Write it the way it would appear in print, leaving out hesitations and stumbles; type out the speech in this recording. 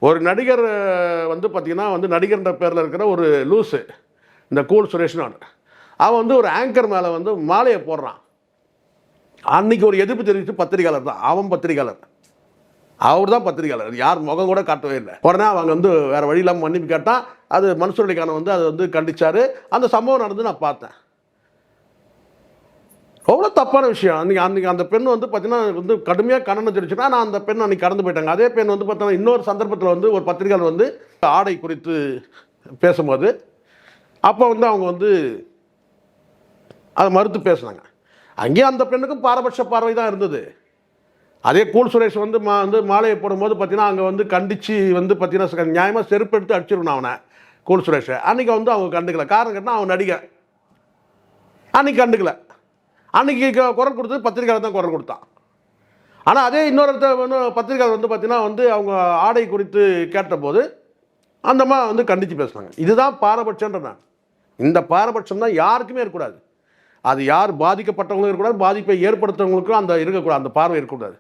ஒரு நடிகர் வந்து பார்த்தீங்கன்னா வந்து நடிகர்ன்ற பேரில் இருக்கிற ஒரு லூஸு, இந்த கூல் சுரேஷ்னு அவன் வந்து ஒரு ஆங்கர் மேலே வந்து மாலையை போடுறான். அன்னைக்கு ஒரு எதிர்ப்பு தெரிவித்து பத்திரிகையாளர் தான், அவன் பத்திரிகையாளர், அவர் தான் பத்திரிகையாளர், யார் முகம் கூட காட்டவே இல்லை. உடனே அவங்க வந்து வேறு வழி இல்லாமல் மன்னிப்பு கேட்டால் அது மன்சூர் வந்து அதை வந்து கண்டிச்சார். அந்த சம்பவம் நடந்து நான் பார்த்தேன். அவ்வளோ தப்பான விஷயம். அன்றைக்கி அந்த பெண் வந்து பார்த்தீங்கன்னா வந்து கடுமையாக கண்டனம் தெரிவிச்சுன்னா, நான் அந்த பெண் அன்றைக்கி கடந்து போயிட்டாங்க. அதே பெண் வந்து பார்த்தீங்கன்னா இன்னொரு சந்தர்ப்பத்தில் வந்து ஒரு பத்திரிகையாளர் வந்து ஆடை குறித்து பேசும்போது அப்போ வந்து அவங்க வந்து அதை மறுத்து பேசுனாங்க. அங்கேயும் அந்த பெண்ணுக்கும் பாரபட்ச பார்வை தான் இருந்தது. அதே கூல் சுரேஷ் வந்து மாலையை போடும்போது பார்த்தீங்கன்னா அங்கே வந்து கண்டித்து வந்து பார்த்தீங்கன்னா நியாயமாக செருப்பு எடுத்து அடிச்சிடணும் அவனை, கூல் சுரேஷை. அன்றைக்கி வந்து அவங்க கண்டுக்கல. காரணம் கேட்டால் அவன் நடிகை, அன்றைக்கி கண்டுக்கல. அன்றைக்கி குரல் கொடுத்தது பத்திரிகையாளர் தான் குரல் கொடுத்தான். ஆனால் அதே இன்னொரு பத்திரிகையாளர் வந்து பார்த்தீங்கன்னா வந்து அவங்க ஆடை குறித்து கேட்டபோது அந்தம்மா வந்து கண்டித்து பேசுனாங்க. இதுதான் பாரபட்சன்ற நான். இந்த பாரபட்சம் தான் யாருக்குமே இருக்கக்கூடாது. அது யார் பாதிக்கப்பட்டவங்களும் இருக்கக்கூடாது, பாதிப்பை ஏற்படுத்துறவங்களுக்கும் அந்த இருக்கக்கூடாது, அந்த பார்வை இருக்கக்கூடாது.